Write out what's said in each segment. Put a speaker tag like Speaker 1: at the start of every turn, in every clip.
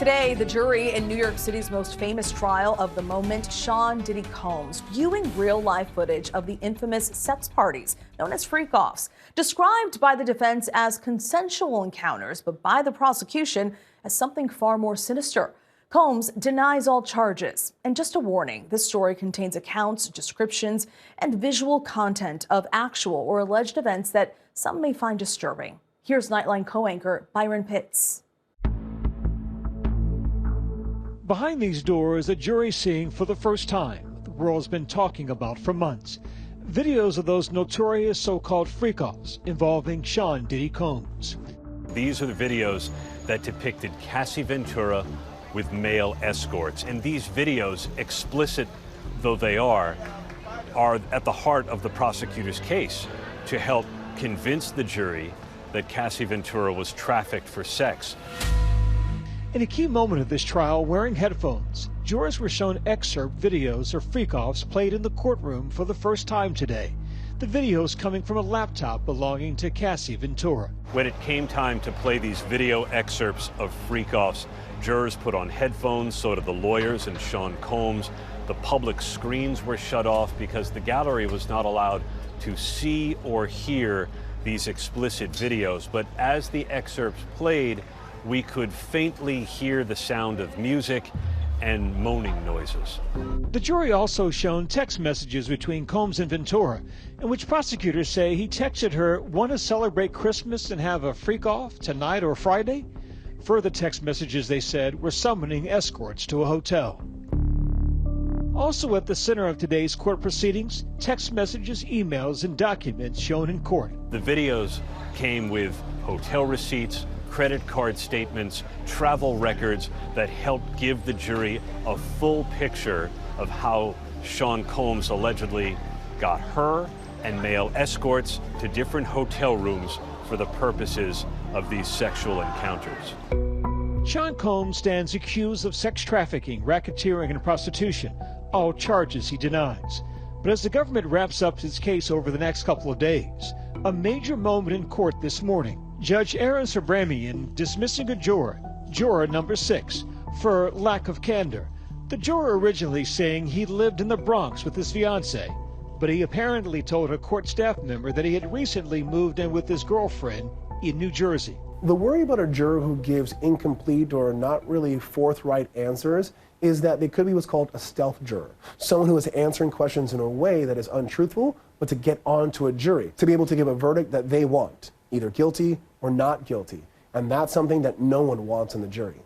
Speaker 1: Today, the jury in New York City's most famous trial of the moment, Sean Diddy Combs, viewing real-life footage of the infamous sex parties known as freak-offs, described by the defense as consensual encounters, but by the prosecution as something far more sinister. Combs denies all charges. And just a warning, this story contains accounts, descriptions, and visual content of actual or alleged events that some may find disturbing. Here's Nightline co-anchor Byron Pitts.
Speaker 2: Behind these doors, a jury seeing for the first time what the world's been talking about for months. Videos of those notorious so-called freak-offs involving Sean Diddy Combs.
Speaker 3: These are the videos that depicted Cassie Ventura with male escorts. And these videos, explicit though they are at the heart of the prosecutor's case to help convince the jury that Cassie Ventura was trafficked for sex.
Speaker 2: In a key moment of this trial, wearing headphones, jurors were shown excerpt videos of freak-offs played in the courtroom for the first time today. The videos coming from a laptop belonging to Cassie Ventura.
Speaker 3: When it came time to play these video excerpts of freak-offs, jurors put on headphones, so did the lawyers and Sean Combs. The public screens were shut off because the gallery was not allowed to see or hear these explicit videos. But as the excerpts played, we could faintly hear the sound of music and moaning noises.
Speaker 2: The jury also shown text messages between Combs and Ventura, in which prosecutors say he texted her, "Want to celebrate Christmas and have a freak-off tonight or Friday?" Further text messages, they said, were summoning escorts to a hotel. Also at the center of today's court proceedings, text messages, emails, and documents shown in court.
Speaker 3: The videos came with hotel receipts, credit card statements, travel records that helped give the jury a full picture of how Sean Combs allegedly got her and male escorts to different hotel rooms for the purposes of these sexual encounters.
Speaker 2: Sean Combs stands accused of sex trafficking, racketeering, and prostitution, all charges he denies. But as the government wraps up its case over the next couple of days, a major moment in court this morning. Judge Aaron Sabramian dismissing a juror number 6, for lack of candor. The juror originally saying he lived in the Bronx with his fiancée, but he apparently told a court staff member that he had recently moved in with his girlfriend in New Jersey.
Speaker 4: The worry about a juror who gives incomplete or not really forthright answers is that they could be what's called a stealth juror. Someone who is answering questions in a way that is untruthful, but to get onto a jury, to be able to give a verdict that they want, either guilty or not guilty. And that's something that no one wants in the jury.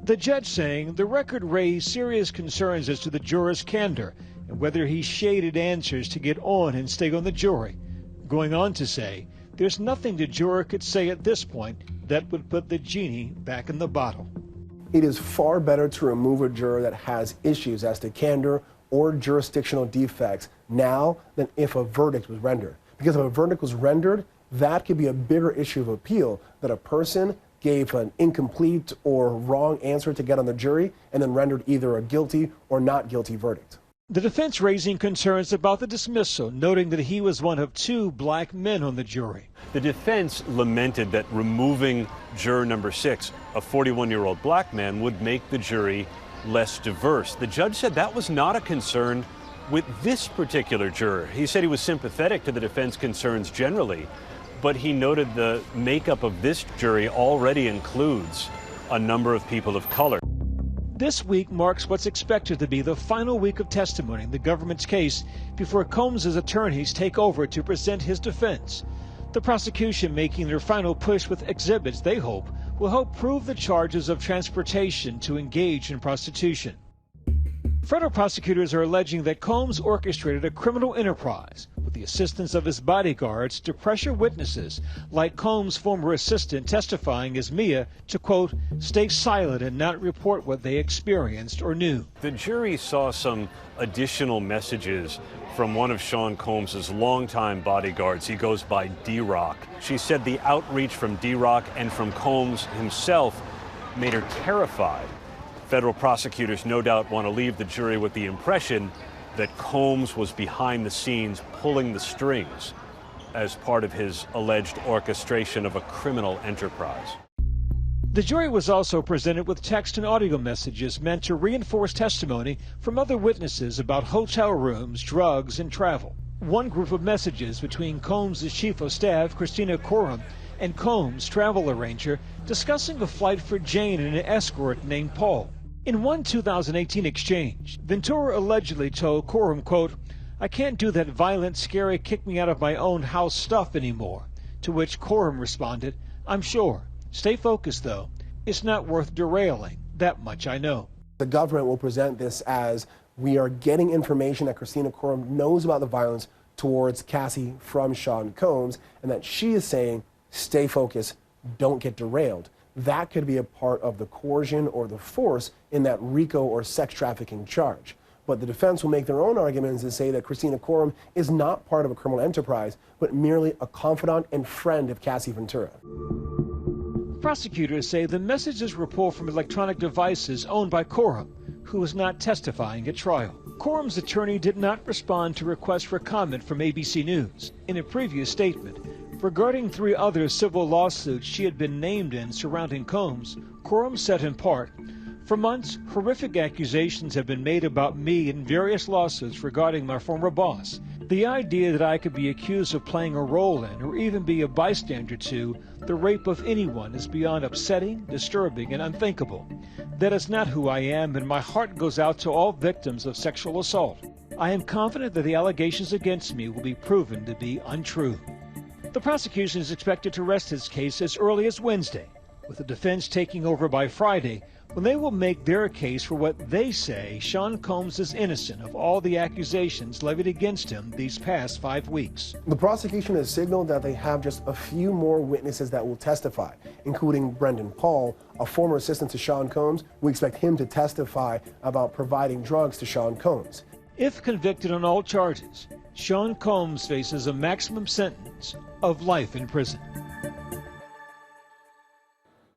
Speaker 2: The judge saying the record raised serious concerns as to the juror's candor and whether he shaded answers to get on and stay on the jury. Going on to say, there's nothing the juror could say at this point that would put the genie back in the bottle.
Speaker 4: It is far better to remove a juror that has issues as to candor or jurisdictional defects now than if a verdict was rendered. Because if a verdict was rendered, that could be a bigger issue of appeal, that a person gave an incomplete or wrong answer to get on the jury and then rendered either a guilty or not guilty verdict.
Speaker 2: The defense raising concerns about the dismissal, noting that he was one of 2 black men on the jury.
Speaker 3: The defense lamented that removing juror number 6, a 41-year-old black man, would make the jury less diverse. The judge said that was not a concern with this particular juror. He said he was sympathetic to the defense concerns generally, but he noted the makeup of this jury already includes a number of people of color.
Speaker 2: This week marks what's expected to be the final week of testimony in the government's case before Combs' attorneys take over to present his defense. The prosecution making their final push with exhibits they hope will help prove the charges of transportation to engage in prostitution. Federal prosecutors are alleging that Combs orchestrated a criminal enterprise with the assistance of his bodyguards to pressure witnesses like Combs' former assistant testifying as Mia to, quote, stay silent and not report what they experienced or knew.
Speaker 3: The jury saw some additional messages from one of Sean Combs' longtime bodyguards. He goes by D-Rock. She said the outreach from D-Rock and from Combs himself made her terrified. Federal prosecutors no doubt want to leave the jury with the impression that Combs was behind the scenes pulling the strings as part of his alleged orchestration of a criminal enterprise.
Speaker 2: The jury was also presented with text and audio messages meant to reinforce testimony from other witnesses about hotel rooms, drugs, and travel. One group of messages between Combs' chief of staff, Christina Coram, and Combs' travel arranger discussing a flight for Jane and an escort named Paul. In one 2018 exchange, Ventura allegedly told Coram, quote, "I can't do that violent, scary, kick me out of my own house stuff anymore," to which Coram responded, "I'm sure. Stay focused, though. It's not worth derailing. That much I know."
Speaker 4: The government will present this as we are getting information that Christina Coram knows about the violence towards Cassie from Sean Combs, and that she is saying, stay focused, don't get derailed. That could be a part of the coercion or the force in that RICO or sex trafficking charge. But the defense will make their own arguments and say that Christina Coram is not part of a criminal enterprise, but merely a confidant and friend of Cassie Ventura.
Speaker 2: Prosecutors say the messages were pulled from electronic devices owned by Coram, who is not testifying at trial. Coram's attorney did not respond to requests for comment from ABC News. In a previous statement, regarding 3 other civil lawsuits she had been named in surrounding Combs, Coram said in part, "For months, horrific accusations have been made about me in various lawsuits regarding my former boss. The idea that I could be accused of playing a role in, or even be a bystander to, the rape of anyone is beyond upsetting, disturbing, and unthinkable. That is not who I am, and my heart goes out to all victims of sexual assault. I am confident that the allegations against me will be proven to be untrue." The prosecution is expected to rest its case as early as Wednesday, with the defense taking over by Friday, when they will make their case for what they say Sean Combs is innocent of all the accusations levied against him these past 5 weeks.
Speaker 4: The prosecution has signaled that they have just a few more witnesses that will testify, including Brendan Paul, a former assistant to Sean Combs. We expect him to testify about providing drugs to Sean Combs.
Speaker 2: If convicted on all charges, Sean Combs faces a maximum sentence of life in prison.